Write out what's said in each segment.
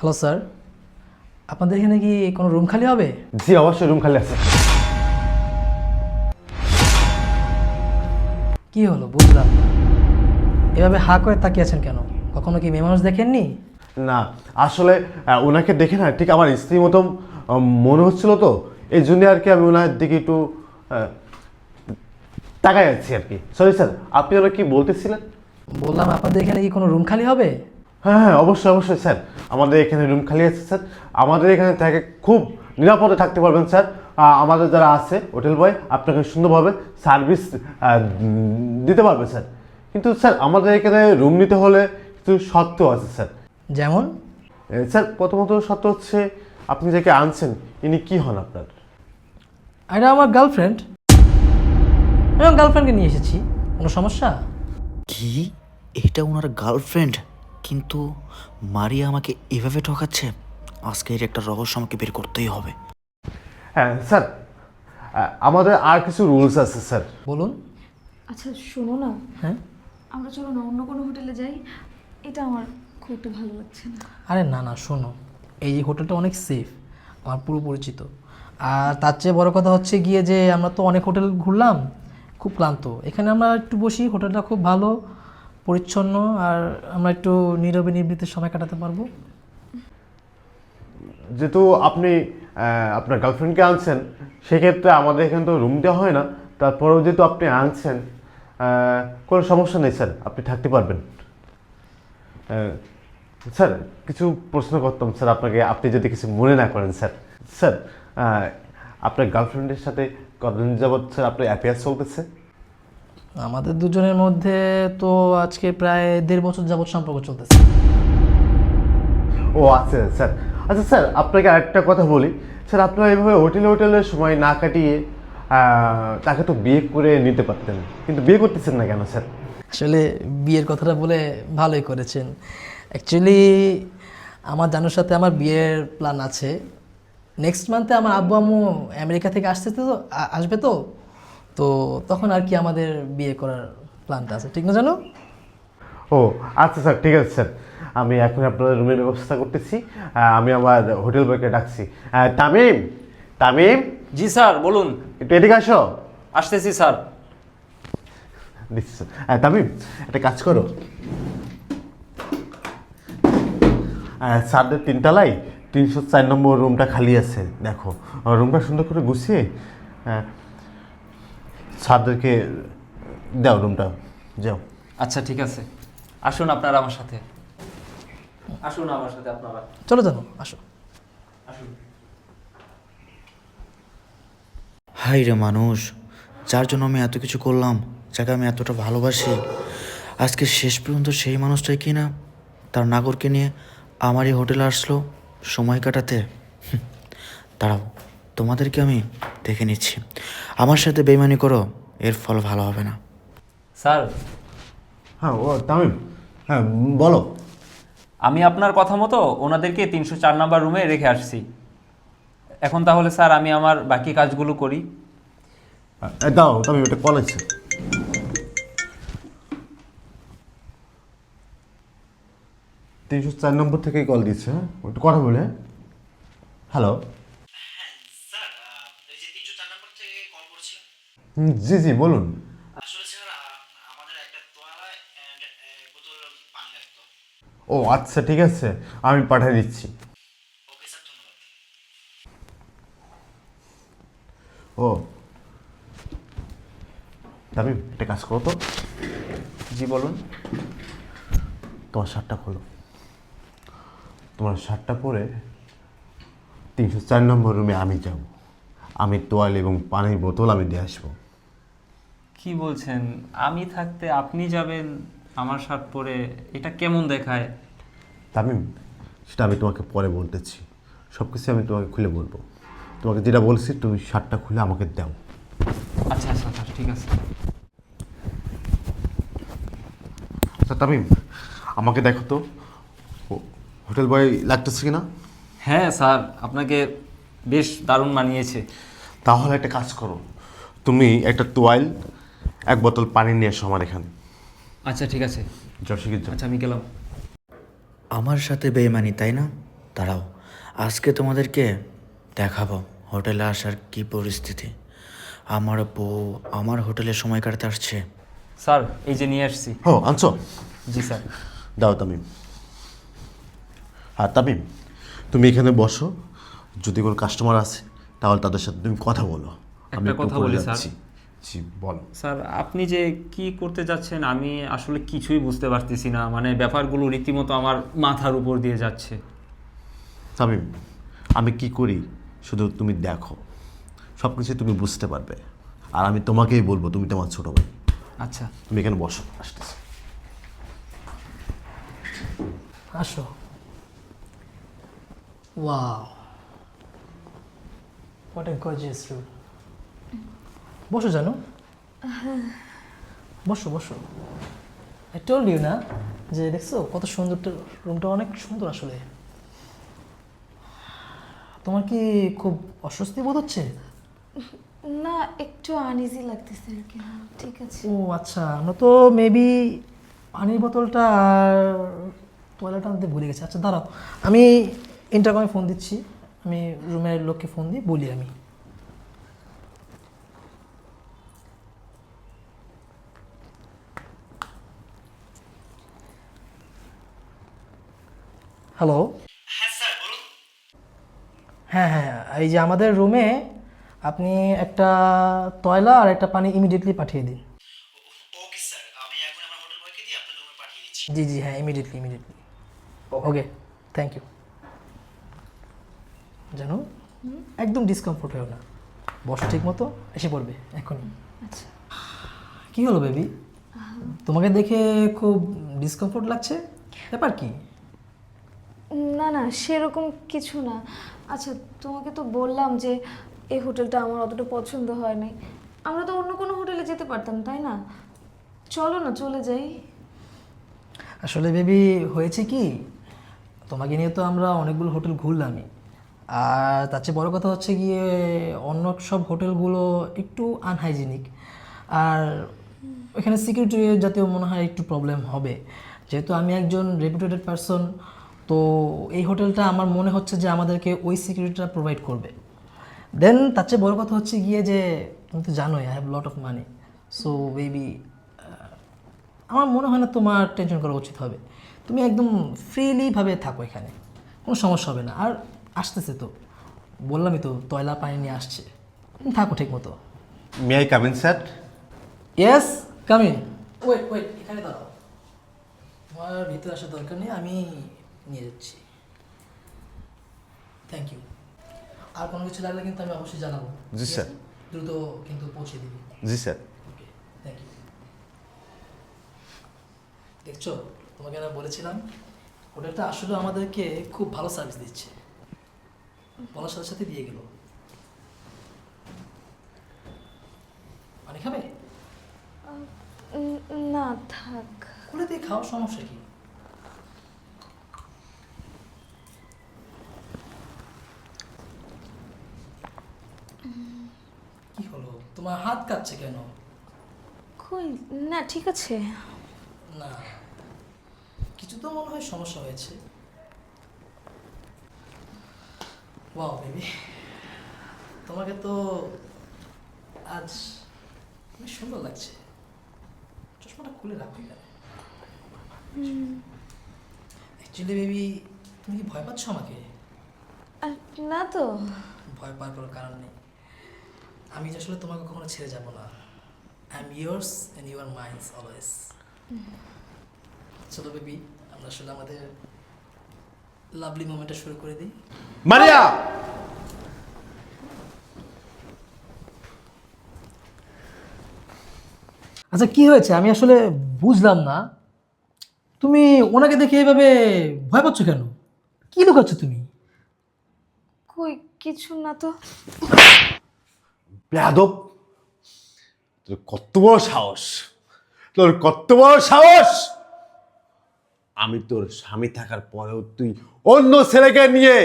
Hello sir, আপনাদের এখানে কি কোনো রুম খালি হবে? জি অবশ্যই রুম খালি আছে। কি হলো বুঝলাম না। এভাবে হা করে তাকিয়ে আছেন কেন? কখনো কি মেয়ে মানুষ দেখেননি? না আসলে ওনাকে দেখে না ঠিক আমার স্ত্রী মতো মনে হচ্ছিল, তো এই জন্য আর কি আমি ওনার দিকে একটু তাকাই যাচ্ছি আর কি। সরি স্যার, আপনি ওরা কি বলতেছিলেন? বললাম আপনাদের এখানে কি কোনো রুম খালি হবে? হ্যাঁ হ্যাঁ, অবশ্যই অবশ্যই স্যার, আমাদের এখানে রুম খালি আছে স্যার। আমাদের এখানে থেকে খুব নিরাপদে থাকতে পারবেন স্যার। আমাদের যারা আছে হোটেল বয় আপনাকে সুন্দরভাবে সার্ভিস দিতে পারবে স্যার। কিন্তু স্যার আমাদের এখানে রুম নিতে হলে কিছু শর্ত আছে স্যার। যেমন? স্যার প্রথমত শর্ত হচ্ছে আপনি যাকে আনছেন ইনি কি হন আপনার? এটা আমার গার্লফ্রেন্ড। আমি আমার গার্লফ্রেন্ডকে নিয়ে এসেছি। কোনো সমস্যা? কি? এটা ওনার গার্লফ্রেন্ড? কিন্তু মারিয়া আমাকে এভাবে ঠকাচ্ছে। আজকে এর একটা রহস্য আমাকে বের করতেই হবে। হ্যাঁ স্যার, আমাদের আর কিছু রুলস আছে স্যার। বলুন। আচ্ছা শোনো না, হ্যাঁ, আমরা চলো না অন্য কোনো হোটেলে যাই। এটা আমার খুব একটা ভালো লাগছে না। আরে না না, শোনো, এই হোটেলটা অনেক সেফ, আমার পুরো পরিচিত। আর তার চেয়ে বড় কথা হচ্ছে গিয়ে যে আমরা তো অনেক হোটেল ঘুরলাম, খুব ক্লান্ত। এখানে আমরা একটু বসি, হোটেলটা খুব ভালো, পরিচ্ছন্ন, আর আমরা একটু নীরবে নিবৃত্তে সময় কাটাতে পারবো। যেহেতু আপনি আপনার গার্লফ্রেন্ডকে আনছেন, সেক্ষেত্রে আমাদের এখানে তো রুম দেওয়া হয় না। তারপরেও যেহেতু আপনি আনছেন, কোনো সমস্যা নেই স্যার, আপনি থাকতে পারবেন। স্যার কিছু প্রশ্ন করতাম স্যার আপনাকে, আপনি যদি কিছু মনে না করেন স্যার। স্যার আপনার গার্লফ্রেন্ডের সাথে কতদিন যাবৎ স্যার আপনার অ্যাফেয়ার চলতেছে? আমাদের দুজনের মধ্যে তো আজকে প্রায় 1.5 বছর যাবৎ সম্পর্ক চলতেছে। ও আচ্ছা স্যার। আচ্ছা স্যার, আপনাকে আরেকটা কথা বলি স্যার, আপনারা এইভাবে হোটেলে সময় না কাটিয়ে তাকে তো বিয়ে করে নিতে পারতেন, কিন্তু বিয়ে করতেছেন না কেন স্যার? আসলে বিয়ের কথাটা বলে ভালোই করেছেন। অ্যাকচুয়ালি আমার জানুর সাথে আমার বিয়ের প্ল্যান আছে। নেক্সট মান্থে আমার আব্বু আম্মু আমেরিকা থেকে আসবে তো, তো তখন আর কি আমাদের বিয়ে করার প্ল্যানটা আছে, ঠিক না জানো? ও আচ্ছা স্যার, ঠিক আছে স্যার, আমি এখন আপনাদের রুমের ব্যবস্থা করতেছি। আমি আমার হোটেল বয়কে ডাকছি। তামিম, তামিম জি স্যার বলুন। একটু এদিকে আসো। আসতেছি স্যার। দিচ্ছি স্যার। তামিম একটা কাজ করো, স্যারদের 3 তলায় 304 নম্বর রুমটা খালি আছে, দেখো রুমটা সুন্দর করে গুছিয়ে স্যারদেরকে দাও রুমটা, যাও। আচ্ছা ঠিক আছে, আসুন আপনারা আমার সাথে, আসুন আমার সাথে আপনারা, চলো জানো, আসো। আসুন। হাই রে মানুষ, যার জন্য আমি এত কিছু করলাম, যাকে আমি এতটা ভালোবাসি, আজকে শেষ পর্যন্ত সেই মানুষটাই কিনা তার নাগরকে নিয়ে আমার এই হোটেলে আসলো সময় কাটাতে। দাঁড়াও, তোমাদেরকে আমি দেখে নিচ্ছি। আমার সাথে বেইমানি করো, এর ফল ভালো হবে না। স্যার হ্যাঁ ও তামিম, হ্যাঁ বলো। আমি আপনার কথা মতো ওনাদেরকে 304 নাম্বার রুমে রেখে আসছি। এখন তাহলে স্যার আমি আমার বাকি কাজগুলো করি। দাও তামিম, এটা কল আছে। 304 নম্বর থেকেই কল দিচ্ছে। হ্যাঁ একটু কথা বলে। হ্যালো, জি জি বলুন। ও আচ্ছা ঠিক আছে, আমি পাঠিয়ে দিচ্ছি। ও তামিম একটা কাজ করো তো, জি বলুন। তোমার শার্টটা খোলো। তোমার শার্টটা পরে 304 নম্বর রুমে আমি যাব। আমি তোয়াল এবং পানির বোতল আমি দিয়ে আসবো। কি বলছেন? আমি থাকতে আপনি যাবেন আমার শার্ট পরে? এটা কেমন দেখায়? তামিম সেটা আমি তোমাকে পরে বলতেছি, সব কিছু আমি তোমাকে খুলে বলবো। তোমাকে যেটা বলছি তুমি শার্টটা খুলে আমাকে দাও। আচ্ছা আচ্ছা স্যার ঠিক আছে। আচ্ছা তামিম, আমাকে দেখো তো হোটেল বয় লাগতেছে কিনা। হ্যাঁ স্যার, আপনাকে বেশ দারুণ মানিয়েছে। তাহলে একটা কাজ করো, তুমি একটা তোয়াল 1 বোতল পানি নিয়ে এসো আমার এখানে। আচ্ছা ঠিক আছে। যাও শিখির যাও। আচ্ছা আমি গেলাম। আমার সাথে বেইমানি, তাই না? দাঁড়াও, আজকে তোমাদেরকে দেখাবো হোটেলে আসার কি পরিস্থিতি। আমার বউ আমার হোটেলে সময় কাটাতে আসছে। স্যার এই যে নিয়ে আসছি। ও আনছো? জি স্যার। দাও তামিম। হ্যাঁ তামিম, তুমি এখানে বসো, যদি কোনো কাস্টমার আসে তাহলে তাদের সাথে তুমি কথা বলো। আমি একটা একটু কথা উপরে বলি, স্যার। যাচ্ছি। জি বলো। স্যার আপনি যে কি করতে যাচ্ছেন আমি আসলে কিছুই বুঝতে পারতেছি না, মানে ব্যাপারগুলো রীতিমতো আমার মাথার উপর দিয়ে যাচ্ছে। তামিম, আমি কি করি শুধু তুমি দেখো, সব কিছু তুমি বুঝতে পারবে। আর আমি তোমাকেই বলবো, তুমি তোমার ছোট ভাই। আচ্ছা। তুমি এখানে বসো, আসতেছি। আসো। Wow, what a gorgeous room. বসো জানো, বসো বসো। আই টোল্ড ইউ না, যে দেখছো কত সুন্দর, রুমটা অনেক সুন্দর আসলে। তোমার কি খুব অস্বস্তি বোধ হচ্ছে? না, একটু আনইজি লাগতেছে আর কি। ঠিক আছে। ও আচ্ছা, আমরা তো মেবি পানির বোতলটা আর টয়লেট আনতে ভুলে গেছি। আচ্ছা দাঁড়াও, আমি ইন্টারকমে ফোন দিচ্ছি, আমি রুমের লোককে ফোন দিয়ে বলি আমি। হ্যালো। হ্যাঁ স্যার বলুন। হ্যাঁ হ্যাঁ, এই যে আমাদের রুমে আপনি একটা টয়লা আর একটা পানি ইমিডিয়েটলি পাঠিয়ে দিন। ওকে স্যার, আমি এখন আমার হোটেল বয়কে দিয়ে আপনার রুমে পাঠিয়ে দিচ্ছি। জি জি হ্যাঁ, immediately immediately. Okay, thank you. জানো, একদম ডিসকমফোর্ট হয়েও না, বসো ঠিক মতো, এসে পড়বে এখনই। আচ্ছা। কি হলো বেবি, তোমাকে দেখে খুব ডিসকমফোর্ট লাগছে, ব্যাপার কি? না না, সেরকম কিছু না। আচ্ছা, তোমাকে তো বললাম যে এই হোটেলটা আমার অতটা পছন্দ হয় নাই। আমরা তো অন্য কোনো হোটেলে যেতে পারতাম, তাই না? চলো না, চলে যাই। আসলে বেবি হয়েছে কি, তোমাকে নিয়ে তো আমরা অনেকগুলো হোটেল ঘুরলামই, আর তার চেয়ে বড় কথা হচ্ছে গিয়ে অন্য সব হোটেলগুলো একটু আনহাইজিনিক, আর ওখানে সিকিউরিটি জাতীয় মনে হয় একটু প্রবলেম হবে। যেহেতু আমি একজন রেপুটেটেড পারসন, তো এই হোটেলটা আমার মনে হচ্ছে যে আমাদেরকে ওই সিকিউরিটিটা প্রোভাইড করবে। দেন তার চেয়ে বড় কথা হচ্ছে গিয়ে যে তুমি তো জানোই I have lot of money, so baby আমার মনে হয় না তোমার টেনশন করা উচিত হবে। তুমি একদম ফ্রিলিভাবে থাকো এখানে, কোনো সমস্যা হবে না। আর আসতেছে তো, বললামই তো তয়লা পানি নিয়ে আসছে, তুমি থাকো ঠিক মতো। May I come in sir? Yes, come in. Wait wait, এখানে দাঁড়াও, তোমার ভিতরে আসার দরকার নেই, আমি নিয়ে যাচ্ছি। Thank you. আর কোনো কিছু লাগলে কিন্তু আমি অবশ্যই জানাবো। জি, ঠিক স্যার। আছে? দ্রুত কিন্তু পৌঁছে দিবি। জি স্যার। Okay, thank you. দেখছো, তোমাকে না বলেছিলাম হোটেলটা আসলে আমাদেরকে খুব ভালো সার্ভিস দিচ্ছে, বলার সাথে সাথে দিয়ে গেল। পানি খাবে? না থাক। খুলে দিয়ে খাও, সমস্যা কি? কি হলো, তোমার হাত কাঁপছে কেন? কই না, ঠিক আছে। না, কিছু তো মনে হয় সমস্যা হয়েছে। ওয়াও বেবি, তোমাকে তো আজ বেশ সুন্দর লাগছে। চশমাটা খুলে রাখো কেন? অ্যাকচুয়ালি বেবি, তুমি কি ভয় পাচ্ছ আমাকে? না তো। ভয় পাওয়ার কোনো কারণ নেই, আমি যে আসলে তোমাকে কখনো ছেড়ে যাব না। I am yours and you are mines always. চলো বেবি, আমরা আসলে আমাদের লাভলি মোমেন্টটা শুরু করে দিই। মারিয়া! আচ্ছা কি হয়েছে, আমি আসলে বুঝলাম না, তুমি ওনাকে দেখে এভাবে ভয় পাচ্ছ কেন? কি লুকাচ্ছ তুমি? কই কিছু না তো। বেয়াদব! তোর কত বড় সাহস! তোর কত বড় সাহস! আমি তোর স্বামী থাকার পরেও তুই অন্য ছেলেকে নিয়ে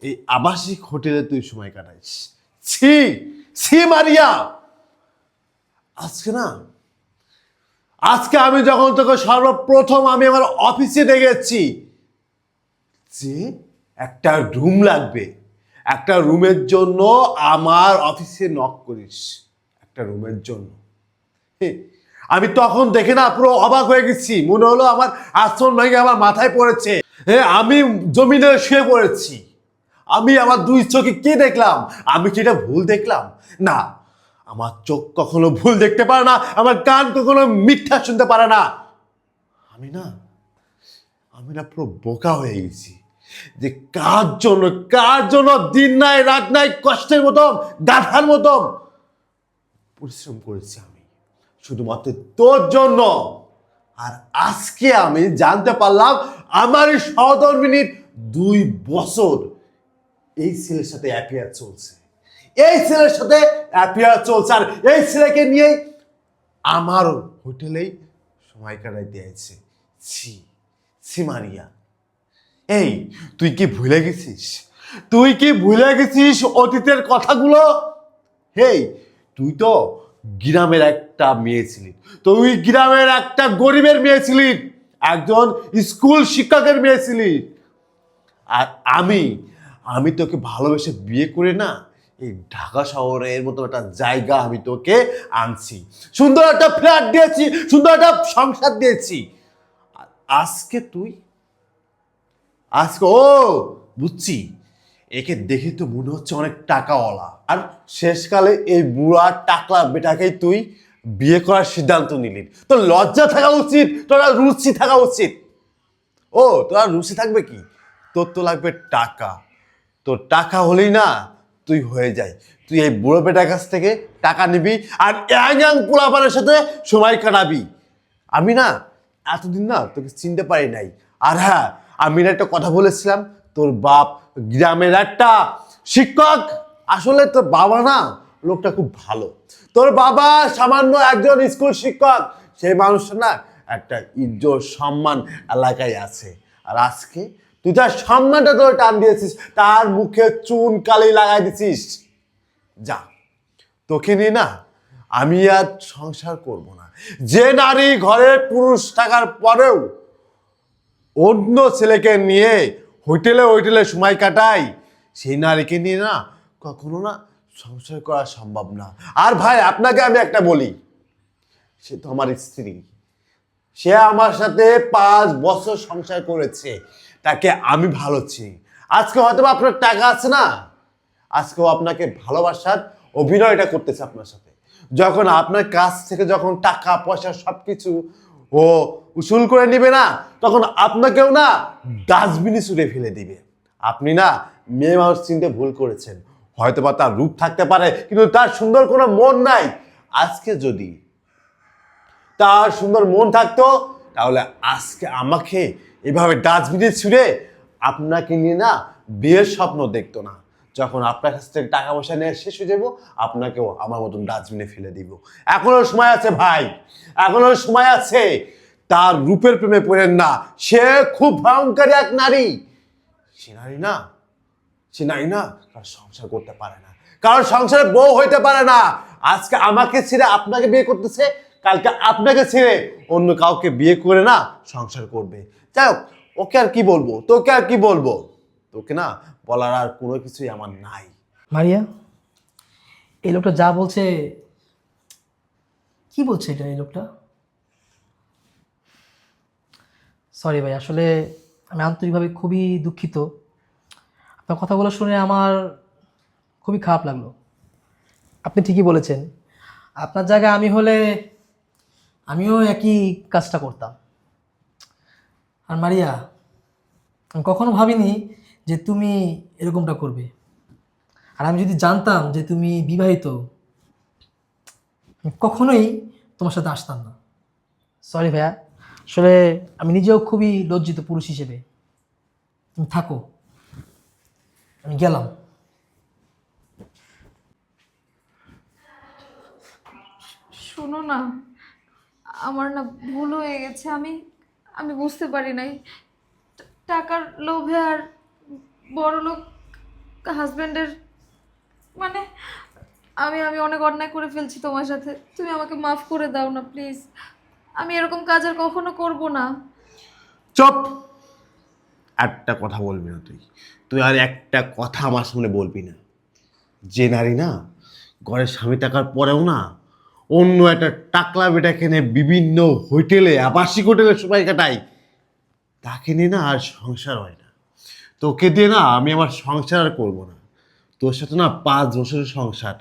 এই আবাসিক হোটেলে তুই সময় কাটাইস। ছি ছি মারিয়া! আজকে আমি যখন তোকে সর্বপ্রথম আমি আমার অফিসে ডেকেছি, যে একটা রুম লাগবে, একটা রুমের জন্য আমার অফিসে নক করিস, একটা রুমের জন্য। আমি তখন দেখে না পুরো অবাক হয়ে গেছি, মনে হলো আমার আসন ভেঙে আমার মাথায় পড়েছে। আমি জমিনে শুয়ে পড়েছি। আমি আমার দুই চোখে কি দেখলাম? আমি কি এটা ভুল দেখলাম? না, আমার চোখ কখনো ভুল দেখতে পারে না, আমার কান কখনো মিথ্যা শুনতে পারে না। আমি না পুরো বোকা হয়ে গেছি যে কার জন্য দিন নাই রাত নাই কষ্টের মতো গাধার মতো পরিশ্রম করেছি আমি, শুধুমাত্র তোর জন্য। আর আজকে আমি জানতে পারলাম আমার এই সহধর্মিনীর 2 বছর এই ছেলের সাথে অ্যাফেয়ার চলছে, এই ছেলের সাথে অ্যাফেয়ার চলছে। আর এই ছেলেকে নিয়েই আমার হোটেলেই সময় কাটাই দিয়েছে। ছি ছি মারিয়া, এই তুই কি ভুলে গেছিস? তুই কি ভুলে গেছিস অতীতের কথাগুলো? হেই, তুই তো গ্রামের একটা মেয়ে ছিলি, তুই গ্রামের একটা গরিবের মেয়ে ছিলি, একজন স্কুল শিক্ষকের মেয়ে ছিলি। আর আমি তোকে ভালোবেসে বিয়ে করে না এই ঢাকা শহরের মতো একটা জায়গা আমি তোকে আনছি, সুন্দর একটা ফ্ল্যাট দিয়েছি, সুন্দর একটা সংসার দিয়েছি। আর আজকে ও বুঝছি, একে দেখে তো মনে হচ্ছে অনেক টাকাওয়ালা। আর শেষকালে এই বুড়া টাকলা বেটাকেই তুই বিয়ে করার সিদ্ধান্ত নিলি। তোর লজ্জা থাকা উচিত, তোরা রুচি থাকা উচিত। ও তোরা রুচি থাকবে কি? তোর তো লাগবে টাকা। তোর টাকা হলেই না তুই হয়ে যায়, তুই এই বুড়ো বেটার কাছ থেকে টাকা নিবি আর ইয়াং পোলাপানের সাথে সময় কাটাবি। আমি না এতদিন না তোকে চিনতে পারি নাই। আর হ্যাঁ, আমি না একটা কথা বলেছিলাম, তোর বাপ গ্রামের একটা শিক্ষক। আসলে তোর বাবা না লোকটা খুব ভালো। তোর বাবা সামান্য একজন স্কুল শিক্ষক, সেই মানুষটা না একটা ইজ্জত সম্মান এলাকায় আছে। আর আজকে তুই তার সম্মানটা তোর টান দিয়েছিস, তার মুখে চুন কালি লাগাই দিছিস। যা, তোকে নিয়ে না আমি আর সংসার করব না। যে নারী ঘরের পুরুষ থাকার পরেও অন্য ছেলেকে নিয়ে হোটেলে সময় কাটাই, সেই নারীকে নিয়ে না কখনো না সংসার করা সম্ভব না। আর ভাই আপনাকে আমি একটা বলি, সে তো আমার স্ত্রী, সে আমার সাথে 5 বছর সংসার করেছে, তাকে আমি ভালো চিনি। আজকে হয়তো আপনার টাকা আছে না, আজকেও আপনাকে ভালোবাসার অভিনয়টা করতেছে আপনার সাথে। যখন আপনার কাছ থেকে যখন টাকা পয়সা সবকিছু ও উসুল করে নিবে না, তখন আপনাকেও না ডাস্টবিনে ছুঁড়ে ফেলে দিবে। আপনি না মেয়ে মানুষ চিনতে ভুল করেছেন। হয়তো বা তার রূপ থাকতে পারে, কিন্তু তার সুন্দর কোনো মন নাই। আজকে যদি তার সুন্দর মন থাকতো, তাহলে আজকে আমাকে এভাবে ডাস্টবিনে ছুঁড়ে আপনাকে নিয়ে না বিয়ের স্বপ্ন দেখতো না। যখন আপনার কাছ থেকে টাকা পয়সা নিয়ে শেষ হয়ে যাবো, আপনাকেও আমার মতন ডাস্টবিনে ফেলে দিব। এখনো সময় আছে ভাই, এখনো সময় আছে। তার রূপের প্রেমে পড়েন না, সে খুব ভয়ঙ্কর এক নারী। সে নারী না কারণ সংসার করতে পারে না, কারণ সংসারে বউ হইতে পারে না। আজকে আমাকে ছেড়ে আপনাকে বিয়ে করতেছে, কালকে আপনাকে ছেড়ে অন্য কাউকে বিয়ে করে না সংসার করবে। যাই হোক, ওকে আর কি বলবো, তোকে আর কি বলবো, তোকে না বলার আর কোনো কিছুই আমার নাই। মারিয়া, এই লোকটা যা বলছে, কি বলছে এটা এই লোকটা? সরি ভাই, আসলে আমি আন্তরিকভাবে খুবই দুঃখিত। আপনার কথাগুলো শুনে আমার খুবই খারাপ লাগলো। আপনি ঠিকই বলেছেন, আপনার জায়গায় আমি হলে আমিও একই কাজটা করতাম। আর মারিয়া, আমি কখনো ভাবিনি যে তুমি এরকমটা করবে। আর আমি যদি জানতাম যে তুমি বিবাহিত, আমি কখনোই তোমার সাথে আসতাম না। সরি ভাইয়া, আসলে আমি নিজেও খুবই লজ্জিত পুরুষ হিসেবে। তুমি থাকো, আমি গেলাম। শোনো না, আমার না ভুল হয়ে গেছে। আমি আমি বুঝতে পারি নাই টাকার লোভে আর বড়লোক হাজবেন্ডের মানে আমি আমি অনেক অন্যায় করে ফেলছি তোমার সাথে। তুমি আমাকে মাফ করে দাও না প্লিজ। আমি এরকম কাজ আর কখনো করব না। চুপ, একটা কথা বলবি না তুই, তুই আর একটা কথা আমার সামনে বলবি না। যে নারী না ঘরের স্বামী থাকার পরেও না অন্য একটা টাকলা বেটাকে নিয়ে বিভিন্ন হোটেলে, আবাসিক হোটেলে সময় কাটাই, তাকে নিয়ে না আর সংসার হয় না। তোকে দিয়ে না আমি আমার সংসার আর করবো না। তোর সাথে না 5 বছরের সংসার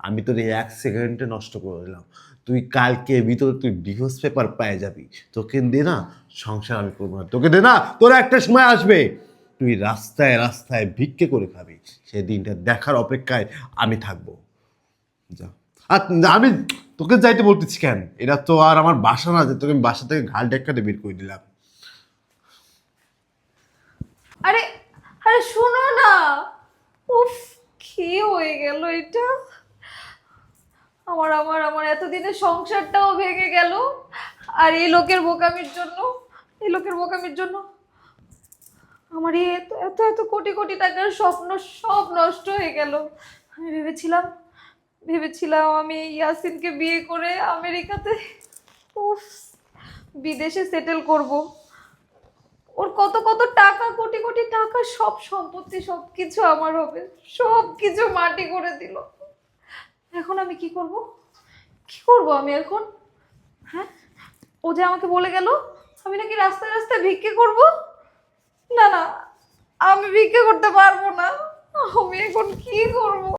আমি তোর এই 1 সেকেন্ডে নষ্ট করে দিলাম। তুই কালকে ভিতরে তুই ডিভোর্স পেপার পেয়ে যাবি। তোকে দিয়ে না সংসার আমি করবো না। তোকে দিয়ে না, তোর একটা সময় আসবে তুই রাস্তায় রাস্তায় ভিক্ষে করে খাবি। সেই দিনটা দেখার অপেক্ষায় আমি থাকবো। যা। আর আমি তোকে যাইতে বলতেছি কেন, এটা তো আর আমার বাসা না যে তোকে আমি বাসা থেকে ঘাল ডেক্কাতে বের করে দিলাম। আরে আরে শোনো না, উফ কি হয়ে গেল এটা। আমার আমার আমার এতদিনের সংসারটাও ভেঙে গেল, আর এই লোকের বোকামির জন্য, এই লোকের বোকামির জন্য আমার এই এত এত এত কোটি কোটি টাকার স্বপ্ন সব নষ্ট হয়ে গেল। আমি ভেবেছিলাম ভেবেছিলাম আমি ইয়াসিনকে বিয়ে করে আমেরিকাতে, উফ, বিদেশে সেটেল করব। ওর কত কত টাকা, কোটি কোটি টাকা, সব সম্পত্তি, সব কিছু আমার হবে, সব কিছু মাটি করে দিল। এখন আমি কি করব? কি করব আমি এখন? হ্যাঁ, ও যে আমাকে বলে গেল আমি নাকি রাস্তায় রাস্তায় ভিক্ষে করব। না না, আমি ভিক্ষে করতে পারবো না। আমি এখন কি করব?